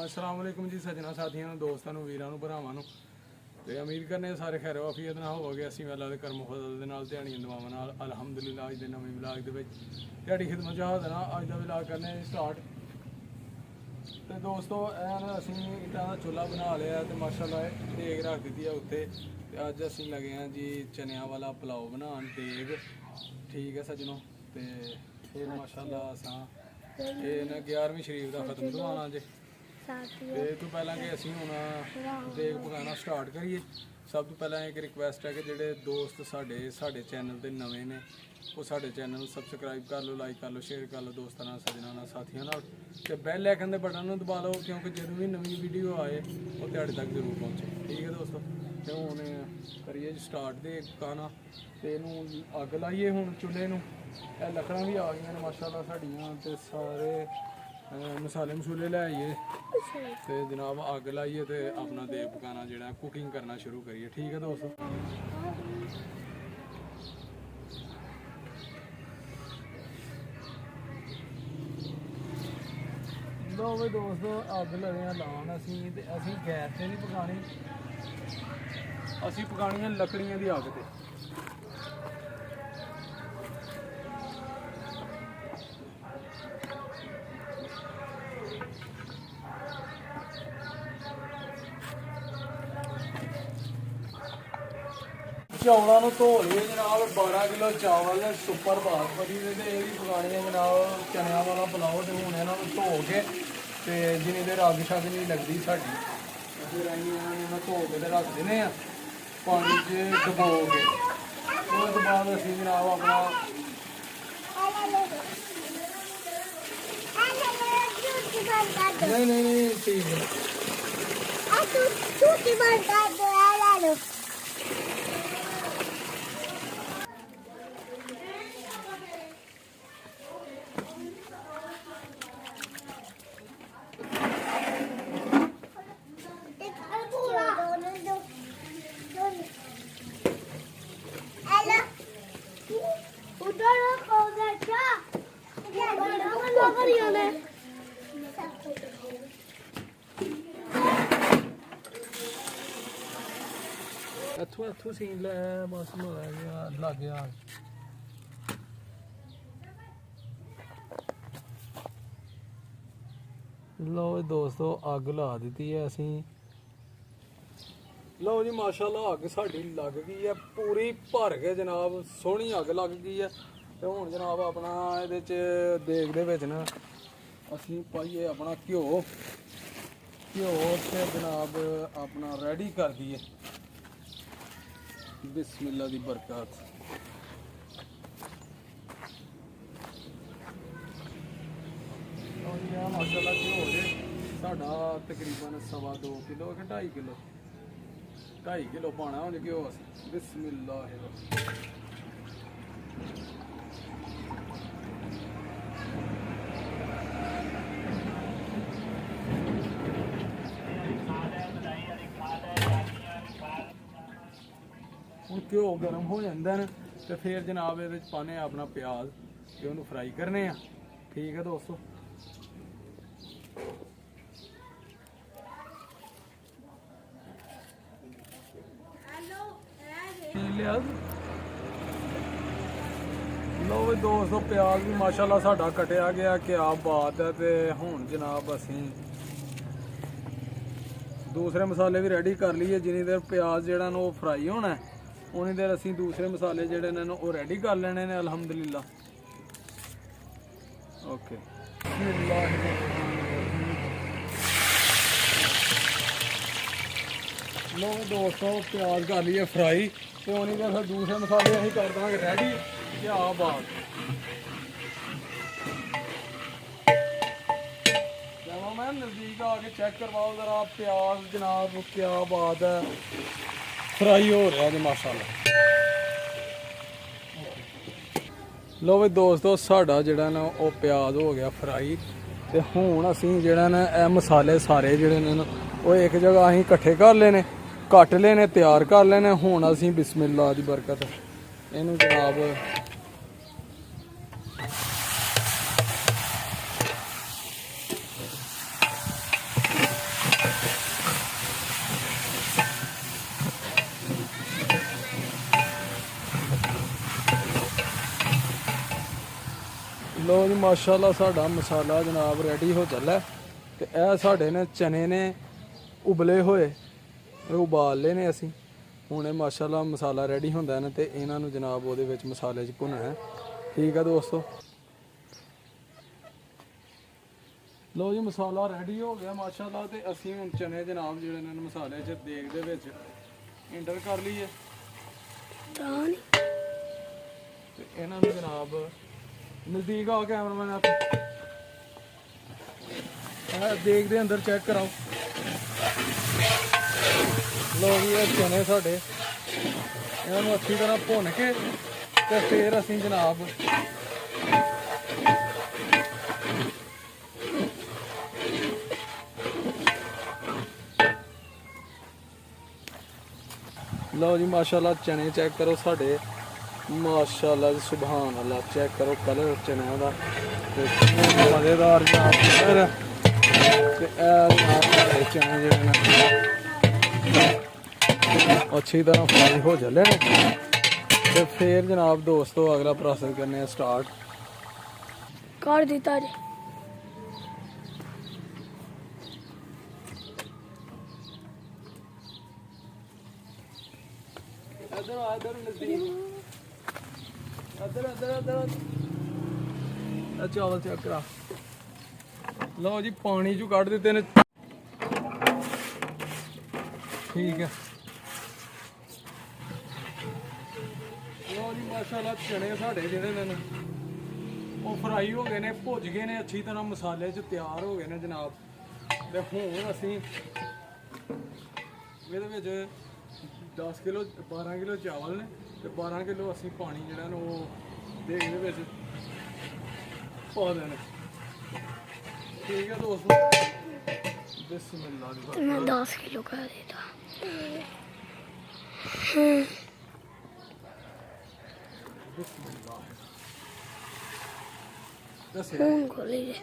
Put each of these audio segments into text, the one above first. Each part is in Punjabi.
अस्सलाम वालेकुम जी सजना साथियों दोस्तों वीरां भरावां ते उम्मीद करने सारे खैर वाफियत ना होवोगे। असीं अल्लाह दे करम फज़ल दे नाल ध्याड़ियां दुआवां नाल अलहमदुलिल्लाह अज दे नवीं व्लॉग दे विच ध्याड़ी खिदमत च हाज़र हां। अज दा व्लॉग करने स्टार्ट ते दोस्तों ऐन असीं इट्टां दा चुल्हा बना लिया ते माशाअल्लाह देग रख दित्ती है उत्ते ते अज असीं लगे हैं जी चनियां वाला पुलाव बनान देग। ठीक है सजनों ते फिर माशाअल्लाह असां ਇਹ ਨਾ 11ਵੀਂ ਸ਼ਰੀਫ ਦਾ ਖਤਮ ਦਵਾਣਾ ਜੇ ਤੇ ਤੋਂ ਪਹਿਲਾਂ ਕਿ ਅਸੀਂ ਹੁਣ ਦੇਗ ਪਕਾਉਣਾ ਸਟਾਰਟ ਕਰੀਏ। ਸਭ ਤੋਂ ਪਹਿਲਾਂ ਇੱਕ ਰਿਕੁਐਸਟ ਹੈ ਕਿ ਜਿਹੜੇ ਦੋਸਤ ਸਾਡੇ ਚੈਨਲ ਤੇ ਨਵੇਂ ਨੇ ਉਹ ਸਾਡੇ ਚੈਨਲ ਨੂੰ ਸਬਸਕ੍ਰਾਈਬ ਕਰ ਲਓ, ਲਾਈਕ ਕਰ ਲਓ, ਸ਼ੇਅਰ ਕਰ ਲਓ ਦੋਸਤਾਂ ਨਾਲ, ਸੱਜਣਾਂ ਨਾਲ, ਸਾਥੀਆਂ ਨਾਲ ਤੇ ਬੈਲ ਆਈਕਨ ਦੇ ਬਟਨ ਨੂੰ ਦਬਾ ਲਓ ਕਿਉਂਕਿ ਜਦੋਂ ਵੀ ਨਵੀਂ ਵੀਡੀਓ ਆਏ ਉਹ ਤੁਹਾਡੇ ਤੱਕ ਜ਼ਰੂਰ ਪਹੁੰਚੇ। ਠੀਕ ਹੈ ਦੋਸਤੋ ਤੇ ਹੁਣ ਕਰੀਏ ਸਟਾਰਟ ਦੇਗ ਪਕਾਉਣਾ ਤੇ ਇਹਨੂੰ ਅੱਗ ਲਾਈਏ ਹੁਣ ਚੁੱਲ੍ਹੇ ਨੂੰ। ਇਹ ਲੱਕੜਾਂ ਵੀ ਆ ਗਈਆਂ ਨੇ ਮਾਸ਼ਾਅੱਲਾ ਸਾਡੀਆਂ ਤੇ ਸਾਰੇ ਮਸਾਲੇ ਮਸੂਲੇ ਲੈ ਆਈਏ ਤੇ ਜਨਾਬ ਅੱਗ ਲਾਈਏ ਤੇ ਆਪਣਾ ਦੇਗ ਪਕਾਉਣਾ ਜਿਹੜਾ ਕੁਕਿੰਗ ਕਰਨਾ ਸ਼ੁਰੂ ਕਰੀਏ। ਠੀਕ ਹੈ ਦੋਸਤੋ ਲੋ ਵੀ ਦੋਸਤੋ ਅੱਗ ਲਗੇ ਲਾਉਣ ਅਸੀਂ ਤੇ ਅਸੀਂ ਗੈਸ ਤੇ ਨਹੀਂ ਪਕਾਣੀ, ਅਸੀਂ ਪਕਾਣੀਆਂ ਲੱਕੜੀਆਂ ਦੀ ਅੱਗ ਤੇ। ਚਾਵਲਾਂ ਨੂੰ ਧੋ ਲਈਏ ਜਨਾਬ 12 ਕਿਲੋ ਚਾਵਲ ਸੁਪਰ ਬਾਸਮਤੀ ਦੇ ਤੇ ਇਹ ਵੀ ਪਕਾਉਣੇ ਜਨਾਬ ਚਨਿਆਂ ਵਾਲਾ ਪੁਲਾਓ। ਤੇ ਹੁਣ ਇਹਨਾਂ ਨੂੰ ਧੋ ਕੇ ਤੇ ਜਿੰਨੀ ਦੇਰ ਅੱਗ ਛੱਗ ਨਹੀਂ ਲੱਗਦੀ ਸਾਡੀ ਫਿਰ ਅਸੀਂ ਇਹਨਾਂ ਨੂੰ ਧੋ ਕੇ ਤੇ ਰੱਖ ਦਿੰਦੇ ਆ ਪਾਣੀ 'ਚ ਡੁਬੋ ਕੇ। ਉਸ ਤੋਂ ਬਾਅਦ ਅਸੀਂ ਜਨਾਬ ਆਪਣਾ ਨਹੀਂ ਠੀਕ ਹੈ ਇੱਥੋਂ ਸੀਨ ਲੈ ਬਸ ਲੱਗ ਗਿਆ। ਲਓ ਦੋਸਤੋ ਅੱਗ ਲਾ ਦਿੱਤੀ ਹੈ ਅਸੀਂ। ਲਓ ਜੀ ਮਾਸ਼ਾਅੱਲਾ ਅੱਗ ਸਾਡੀ ਲੱਗ ਗਈ ਹੈ ਪੂਰੀ ਭਰ ਕੇ ਜਨਾਬ, ਸੋਹਣੀ ਅੱਗ ਲੱਗ ਗਈ ਹੈ। ਤੇ ਹੁਣ ਜਨਾਬ ਆਪਣਾ ਇਹਦੇ 'ਚ ਦੇਗ ਦੇ ਵਿੱਚ ਨਾ ਅਸੀਂ ਪਾਈਏ ਆਪਣਾ ਘਿਓ ਤੇ ਜਨਾਬ ਆਪਣਾ ਰੈਡੀ ਕਰ ਦਈਏ। ਬਿਸਮਿल्लाह ਦੀ ਬਰਕਤ। ਮਾਸ਼ਾਅੱਲਾ ਘਿਓ ਜੇ ਸਾਡਾ ਤਕਰੀਬਨ 2.25 ਕਿਲੋ ਕਿ 2.5 ਕਿਲੋ 2.5 ਕਿਲੋ ਪਾਉਣਾ ਹੁਣ ਘਿਓ ਅਸੀਂ। ਬਿਸਮਿल्लाह ਹੁਣ ਘਿਓ ਗਰਮ ਹੋ ਜਾਂਦਾ ਨਾ ਤੇ ਫਿਰ ਜਨਾਬ ਇਹਦੇ 'ਚ ਪਾਣੇ ਆਪਣਾ ਪਿਆਜ਼ ਤੇ ਉਹਨੂੰ ਫਰਾਈ ਕਰਨੇ ਆ। ਠੀਕ ਹੈ ਦੋਸਤੋ ਲਓ ਵੀ ਦੋਸਤੋ ਪਿਆਜ਼ ਵੀ ਮਾਸ਼ਾਅੱਲਾ ਸਾਡਾ ਕਟਿਆ ਗਿਆ, ਕਿਆ ਬਾਤ ਹੈ। ਤੇ ਹੁਣ ਜਨਾਬ ਅਸੀਂ ਦੂਸਰੇ ਮਸਾਲੇ ਵੀ ਰੈਡੀ ਕਰ ਲਈਏ। ਜਿੰਨੀ ਦੇਰ ਪਿਆਜ਼ ਜਿਹੜਾ ਨਾ ਉਹ ਫਰਾਈ ਹੋਣਾ ਉਨੀ ਦੇਰ ਅਸੀਂ ਦੂਸਰੇ ਮਸਾਲੇ ਜਿਹੜੇ ਨੇ ਉਹ ਰੈਡੀ ਕਰ ਲੈਣੇ ਨੇ। ਅਲਹਮਦੁਲਿल्लाह ਓਕੇ ਲੋ ਦੋਸਤੋ ਪਿਆਜ਼ ਕਰ ਲਈਏ ਫਰਾਈ ਤੇ ਉਨੀ ਦੇਰ ਫਿਰ ਦੂਸਰੇ ਮਸਾਲੇ ਅਸੀਂ ਕਰ ਦਾਂਗੇ ਰੈਡੀ। ਕਿਆ ਬਾਤ मैं नज़दीक आके चेक करवाओ ज़रा प्याज जनाब, क्या बात है फ्राई हो रहा है माशाल्लाह। लो भी दोस्तों साड़ा जिहड़ा ना वो प्याज हो गया फ्राई ते हुण असीं जिहड़ा ना ये मसाले सारे जिहड़े ने वो एक जगह असीं इकट्ठे कर लेने, कट लेने, तैयार कर लेने। हुण असीं बिस्मिल्लाह दी बरकत इहनूं जनाब लो जी माशाल्लाह साडा मसाला जनाब रेडी हो चला ते ਇਹ ਸਾਡੇ ਨੇ ਚਨੇ ਨੇ ਉਬਲੇ ਹੋਏ ਉਬਾਲ ਲਏ ਨੇ ਅਸੀਂ ਹੁਣ ਇਹ ਮਾਸ਼ਾਅੱਲਾ ਮਸਾਲਾ ਰੈਡੀ ਹੁੰਦਾ ਨੇ ਤੇ ਇਹਨਾਂ ਨੂੰ ਜਨਾਬ ਉਹਦੇ ਵਿੱਚ ਮਸਾਲੇ 'ਚ ਭੁੰਨਣਾ ਹੈ ਠੀਕ ਆ ਦੋਸਤੋ ਲੋ ਜੀ ਮਸਾਲਾ ਰੈਡੀ ਹੋ ਗਿਆ ਮਾਸ਼ਾਅੱਲਾ ਤੇ ਅਸੀਂ ਹੁਣ ਚਨੇ ਜਨਾਬ ਜਿਹੜੇ ਨੇ ਮਸਾਲੇ 'ਚ ਦੇਗ ਦੇ ਵਿੱਚ ਇੰਟਰ ਕਰ ਲਈਏ ਤੇ ਇਹਨਾਂ ਨੂੰ ਜਨਾਬ ਨਜ਼ਦੀਕ ਆ ਕੈਮਰਾਮੈਨ ਆਪ ਦੇਗ ਦੇ ਅੰਦਰ ਚੈੱਕ ਕਰਾਓ ਲੋ ਜੀ ਇਹ ਚਨੇ ਸਾਡੇ ਇਹਨਾਂ ਨੂੰ ਅੱਛੀ ਤਰ੍ਹਾਂ ਭੁੰਨ ਕੇ ਤੇ ਫਿਰ ਅਸੀਂ ਜਨਾਬ लो जी माशाल्लाह चने चेक करो साढ़े माशाल्लाह जी सुभान अल्लाह चेक करो कलर चने का मज़ेदार चने जो अच्छी तरह फ्राई हो चले तो फिर जनाब दोस्तों अगला प्रोसेस करने स्टार्ट कर दिता जी चावल चेक करा लो जी पानी चू कट दिते ने ठीक है लो जी माशाल्लाह चने साढ़े जिहड़े ने वो फ्राई हो गए ने भुज गए ने अच्छी तरह मसाले च तैयार हो गए ने जनाब ते हुण असीं ਇਹਦੇ ਵਿੱਚ 10 किलो 12 किलो चावल ने ਤੇ 12 किलो ਅਸੀਂ ਪਾਣੀ ਜਿਹੜਾ ਨਾ ਉਹ ਦੇਗ ਦੇ ਵਿੱਚ ਪਾ ਦੇਣਾ ਠੀਕ ਹੈ ਦੋਸਤੋ ਬਿਸਮਿਲ੍ਲਾਹ मैं 10 किलो कर देता ਬਿਸਮਿਲ੍ਲਾਹ ਦੱਸਿਆ हूँ खोली जे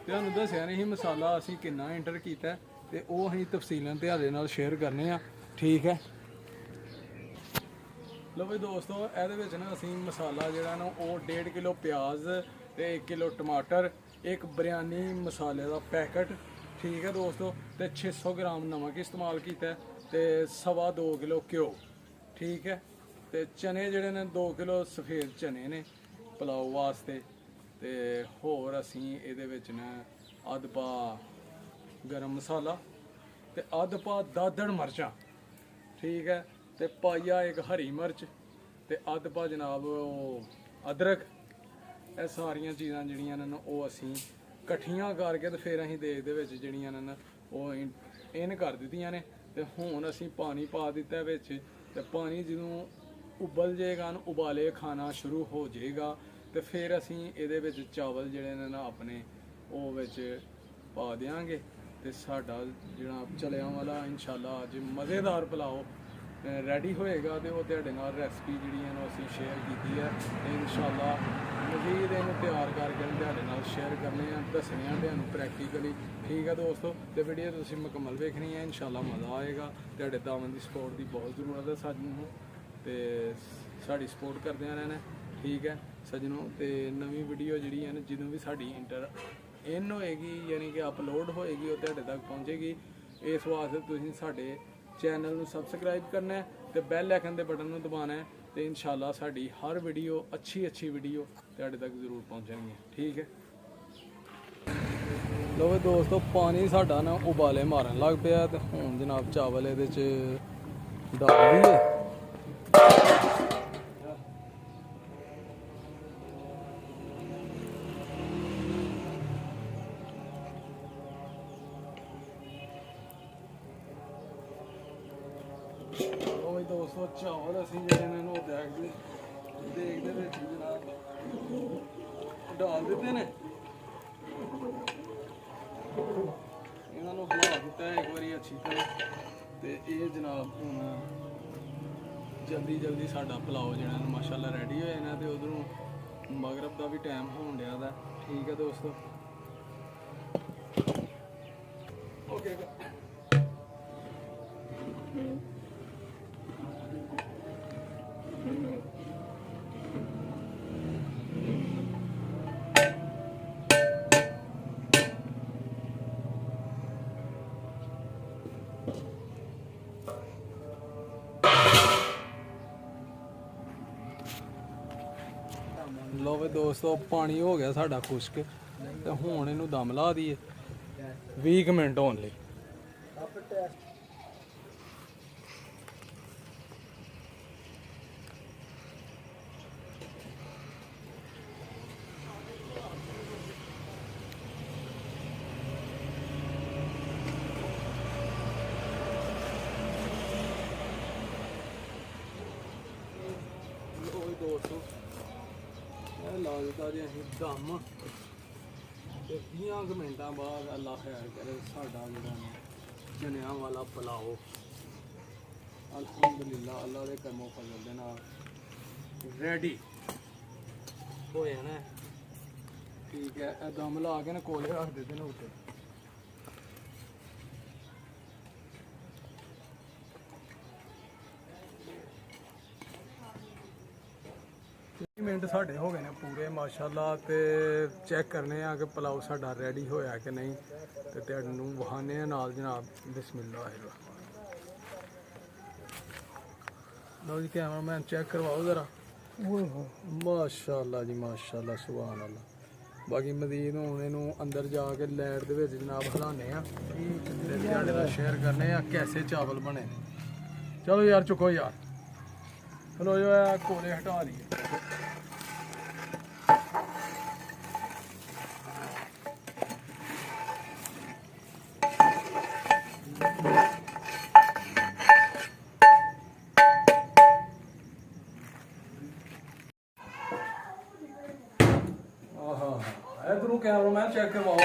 ਤੁਹਾਨੂੰ ਦੱਸਿਆ ਨਹੀਂ ਮਸਾਲਾ ਅਸੀਂ ਕਿੰਨਾ ਐਂਟਰ ਕੀਤਾ ਤੇ ਉਹ ਅਸੀਂ ਤਫਸੀਲਾਂ ਤੁਹਾਡੇ ਨਾਲ ਸ਼ੇਅਰ ਕਰਨੇ ਆ ਠੀਕ ਹੈ ਲਓ ਵੀ ਦੋਸਤੋ ਇਹਦੇ ਵਿੱਚ ਨਾ ਅਸੀਂ ਮਸਾਲਾ ਜਿਹੜਾ ਨਾ ਉਹ 1.5 ਕਿਲੋ ਪਿਆਜ਼ ਤੇ 1 ਕਿਲੋ ਟਮਾਟਰ ਇੱਕ ਬਿਰਿਆਨੀ ਮਸਾਲੇ ਦਾ ਪੈਕਟ ਠੀਕ ਹੈ ਦੋਸਤੋ ਤੇ 600 ਗ੍ਰਾਮ ਨਮਕ ਇਸਤੇਮਾਲ ਕੀਤਾ ਤੇ 2.5 ਕਿਲੋ ਘਿਓ ਠੀਕ ਹੈ ਤੇ ਚਨੇ ਜਿਹੜੇ ਨੇ 2 ਕਿਲੋ ਸਫੇਦ ਚਨੇ ਨੇ ਪਲਾਓ ਵਾਸਤੇ ਤੇ ਹੋਰ ਅਸੀਂ ਇਹਦੇ ਵਿੱਚ ਨਾ ਅੱਧ ਪਾ ਗਰਮ ਮਸਾਲਾ ਤੇ ਅੱਧ ਪਾ ਦਾਦੜ ਮਿਰਚਾਂ ਠੀਕ ਹੈ ਤੇ ਪਾਈਆ ਇੱਕ ਹਰੀ ਮਿਰਚ ਤੇ ਅੱਧ ਪਾ ਜਨਾਬ ਉਹ ਅਦਰਕ ਇਹ ਸਾਰੀਆਂ ਚੀਜ਼ਾਂ ਜਿਹੜੀਆਂ ਨੇ ਉਹ ਅਸੀਂ ਇਕੱਠੀਆਂ ਕਰਕੇ ਤੇ ਫਿਰ ਅਸੀਂ ਦੇਗ ਦੇ ਵਿੱਚ ਜਿਹੜੀਆਂ ਨੇ ਉਹ ਇਨ ਕਰ ਦਿੱਤੀਆਂ ਨੇ ਤੇ ਹੁਣ ਅਸੀਂ ਪਾਣੀ ਪਾ ਦਿੱਤਾ ਵਿੱਚ ਤੇ ਪਾਣੀ ਜਦੋਂ ਉਬਲ ਜਾਏਗਾ ਨਾ ਉਬਾਲੇ ਖਾਣਾ ਸ਼ੁਰੂ ਹੋ ਜਾਏਗਾ ਤੇ ਫਿਰ ਅਸੀਂ ਇਹਦੇ ਵਿੱਚ ਚਾਵਲ ਜਿਹੜੇ ਨੇ ਨਾ ਆਪਣੇ ਉਹ ਵਿੱਚ ਪਾ ਦਿਆਂਗੇ ਤੇ ਸਾਡਾ ਜਿਹੜਾ ਚਲਿਆਂ ਵਾਲਾ ਇਨਸ਼ਾਅੱਲਾ ਅੱਜ ਮਜ਼ੇਦਾਰ ਪੁਲਾਓ ਰੈਡੀ ਹੋਏਗਾ ਤੇ ਉਹ ਤੁਹਾਡੇ ਨਾਲ ਰੈਸਪੀ ਜਿਹੜੀ ਹੈ ਨਾ ਅਸੀਂ ਸ਼ੇਅਰ ਕੀਤੀ ਹੈ ਤੇ ਇਨਸ਼ਾਅੱਲਾ ਮਜ਼ੀਦ ਇਹਨੂੰ ਤਿਆਰ ਕਰਕੇ ਤੁਹਾਡੇ ਨਾਲ ਸ਼ੇਅਰ ਕਰਨੇ ਆ ਦੱਸਣੇ ਆ ਤੁਹਾਨੂੰ ਪ੍ਰੈਕਟੀਕਲੀ ਠੀਕ ਹੈ ਦੋਸਤੋ ਤੇ ਵੀਡੀਓ ਤੁਸੀਂ ਮੁਕੰਮਲ ਵੇਖਣੀ ਹੈ ਇਨਸ਼ਾਅੱਲਾ ਮਜ਼ਾ ਆਏਗਾ ਤੁਹਾਡੇ ਦਾਵਨ ਦੀ ਸਪੋਰਟ ਦੀ ਬਹੁਤ ਜ਼ਰੂਰਤ ਹੈ ਸਾਨੂੰ ਤੇ ਸਾਡੀ ਸਪੋਰਟ ਕਰਦਿਆਂ ਰਹਿਣਾ ਠੀਕ ਹੈ ਸੱਜਣੋ ਤੇ ਨਵੀਂ ਵੀਡੀਓ ਜਿਹੜੀ ਹੈ ਨਾ ਜਦੋਂ ਵੀ ਸਾਡੀ ਇਨ ਹੋਏਗੀ ਯਾਨੀ ਕਿ ਅਪਲੋਡ ਹੋਏਗੀ ਉਹ ਤੁਹਾਡੇ ਤੱਕ ਪਹੁੰਚੇਗੀ ਇਸ ਵਾਸਤੇ ਤੁਸੀਂ ਸਾਡੇ ਚੈਨਲ ਨੂੰ ਸਬਸਕ੍ਰਾਈਬ ਕਰਨਾ ਹੈ ਤੇ ਬੈਲ ਆਈਕਨ ਦੇ ਬਟਨ ਨੂੰ ਦਬਾਉਣਾ ਹੈ ਤੇ ਇਨਸ਼ਾਅੱਲਾ ਸਾਡੀ ਹਰ ਵੀਡੀਓ ਅੱਛੀ ਵੀਡੀਓ ਤੁਹਾਡੇ ਤੱਕ ਜ਼ਰੂਰ ਪਹੁੰਚਣਗੀ ਠੀਕ ਹੈ ਲੋ ਦੋਸਤੋ ਪਾਣੀ ਸਾਡਾ ਨਾ ਉਬਾਲੇ ਮਾਰਨ ਲੱਗ ਪਿਆ ਤੇ ਹੁਣ ਜਨਾਬ ਚਾਵਲ ਇਹਦੇ 'ਚ ਡਾਲ ਦਈਏ ਉਹ ਦੋਸਤੋ ਚਾਵਲ ਅਸੀਂ ਜਿਹੜੇ ਨੇ ਉਹ ਦੇਗ ਦੇ ਵਿੱਚ ਜਨਾਬ ਡਾਲ ਦਿੱਤੇ ਨੇ ਇਹਨਾਂ ਨੂੰ ਹਿਲਾ ਦਿੱਤਾ ਇੱਕ ਵਾਰੀ ਅੱਛੀ ਤਰ੍ਹਾਂ ਤੇ ਇਹ ਜਨਾਬ ਹੁਣ ਜਲਦੀ ਸਾਡਾ ਪੁਲਾਓ ਜਿਹੜਾ ਮਾਸ਼ਾਅੱਲਾ ਰੈਡੀ ਹੋ ਜਾਣਾ ਤੇ ਉਧਰੋਂ ਮਗਰਬ ਦਾ ਵੀ ਟਾਈਮ ਹੋਣ ਡਿਆ ਦਾ ਠੀਕ ਹੈ ਦੋਸਤੋ ਓਕੇ ਲੋ ਵੀ ਦੋਸਤੋ ਪਾਣੀ ਹੋ ਗਿਆ ਸਾਡਾ ਖੁਸ਼ਕ ਤੇ ਹੁਣ ਇਹਨੂੰ ਦਮ ਲਾ ਦਈਏ 20 ਕੁ ਮਿੰਟ ਹੋਣ ਲਈ। ਦੋਸਤੋ ਇਹ ਲਾ ਦਿੱਤਾ ਜੀ ਅਸੀਂ ਦਮ ਤੇ 20 ਕੁ ਮਿੰਟਾਂ ਬਾਅਦ ਅੱਲਾ ਖੈਰ ਕਰੇ ਸਾਡਾ ਜਿਹੜਾ ਨਾ ਜਨਿਆਂ ਵਾਲਾ ਪਲਾਓ ਅਲਹਮਦੁਲਿਲਾ ਅੱਲਾ ਦੇ ਕਰਮੋਂ ਫਜ਼ਲ ਦੇ ਨਾਲ ਰੈਡੀ ਹੋਇਆ ਨਾ। ਠੀਕ ਹੈ, ਇਹ ਦਮ ਲਾ ਕੇ ਨਾ ਕੋਲੇ ਰੱਖ ਦਿੱਤੇ ਨੇ ਉੱਤੇ। ਮਿੰਟ ਸਾਡੇ ਹੋ ਗਏ ਨੇ ਪੂਰੇ ਮਾਸ਼ਾਅੱਲਾ ਤੇ ਚੈੱਕ ਕਰਨੇ ਆ ਕਿ ਪਲਾਓ ਸਾਡਾ ਰੈਡੀ ਹੋਇਆ ਕਿ ਨਹੀਂ ਤੇ ਤੁਹਾਨੂੰ ਵਹਾਨੇ ਆ ਨਾਲ ਜਨਾਬ। ਬਿਸਮਿਲ੍ਲਾਹਿਰ ਲਓ ਜੀ ਕੈਮਰਾਮੈਨ ਚੈੱਕ ਕਰਵਾਓ ਜ਼ਰਾ। ਮਾਸ਼ਾਅੱਲਾ ਜੀ ਮਾਸ਼ਾਅੱਲਾ ਸੁਭਾਨ ਅੱਲਾ। ਬਾਕੀ ਮਜ਼ੀਦ ਹੁਣ ਇਹਨੂੰ ਅੰਦਰ ਜਾ ਕੇ ਲਾਈਟ ਦੇ ਵਿੱਚ ਜਨਾਬ ਹਿਲਾਣੇ ਆ ਤੇ ਤੁਹਾਡੇ ਨਾਲ ਸ਼ੇਅਰ ਕਰਨੇ ਆ ਕੈਸੇ ਚਾਵਲ ਬਣੇ ਨੇ। ਚਲੋ ਯਾਰ ਚੁੱਕੋ ਯਾਰ, ਚਲੋ ਜੋ ਹੈ ਕੋਲੇ ਹਟਾ ਲਈਏ। इधरों कैमरामैन चेक करवाओ।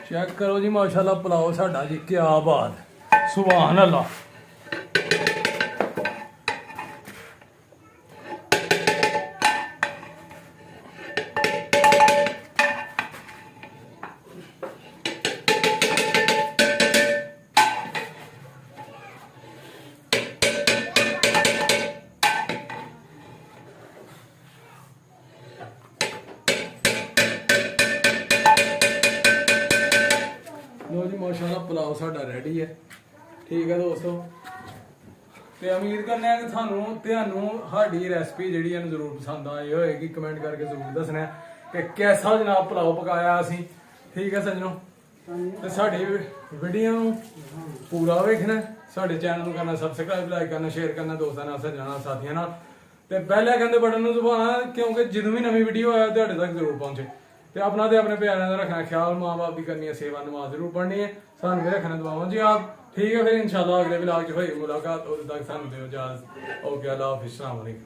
चेक करो जी माशाल्लाह पुलाव साडा जी, क्या बात सुभान अल्लाह। लो जी माशाल्लाह पुलाव साडा रेडी है। ठीक है दोस्तों, ਤੇ ਉਮੀਦ ਕਰਨੇ ਆ ਕਿ ਤੁਹਾਨੂੰ ਸਾਡੀ ਰੈਸਪੀ ਜਿਹੜੀ ਇਹਨੂੰ ਜ਼ਰੂਰ ਪਸੰਦ ਆਈ ਹੋਏਗੀ। ਕਮੈਂਟ ਕਰਕੇ ਜ਼ਰੂਰ ਦੱਸਣਾ ਕਿ ਕਿਹਦਾ ਜਨਾਬ ਪੁਲਾਓ ਪਕਾਇਆ ਅਸੀਂ। ਠੀਕ ਹੈ ਸੱਜਣੋ, ਤੇ ਸਾਡੀ ਵੀਡੀਓ ਨੂੰ ਪੂਰਾ ਵੇਖਣਾ, ਸਾਡੇ ਚੈਨਲ ਨੂੰ ਕਰਨਾ ਸਬਸਕ੍ਰਾਈਬ, ਲਾਈਕ ਕਰਨਾ, ਸ਼ੇਅਰ ਕਰਨਾ ਦੋਸਤਾਂ ਨਾਲ, ਸੱਜਣਾਂ ਨਾਲ, ਸਾਥੀਆਂ ਨਾਲ, ਤੇ ਬੈਲ ਆਈਕਨ ਦੇ ਬਟਨ ਨੂੰ ਦਬਾਉਣਾ ਕਿਉਂਕਿ ਜਦੋਂ ਵੀ ਨਵੀਂ ਵੀਡੀਓ ਆਏ ਤੁਹਾਡੇ ਤੱਕ ਜ਼ਰੂਰ ਪਹੁੰਚੇ। ਤੇ ਆਪਣਾ ਤੇ ਆਪਣੇ ਪਿਆਰਿਆਂ ਦਾ ਰੱਖਣਾ ਖਿਆਲ, ਮਾਂ ਬਾਪ ਦੀ ਕਰਨੀ ਹੈ ਸੇਵਾ, ਨਮਾਜ਼ ਜ਼ਰੂਰ ਪੜ੍ਹਨੀ ਹੈ, ਸਾਨੂੰ ਵੀ ਰੱਖਣਾ ਦੁਆਵਾਂ ਜੀ ਆਪ। ठीक है, फिर इंशाल्लाह अगले व्लॉग च होएगी मुलाकात। उदों तक सानू दिओ इजाजत। ओके, अल्लाह हाफिज़, अस्सलाम वालेकुम।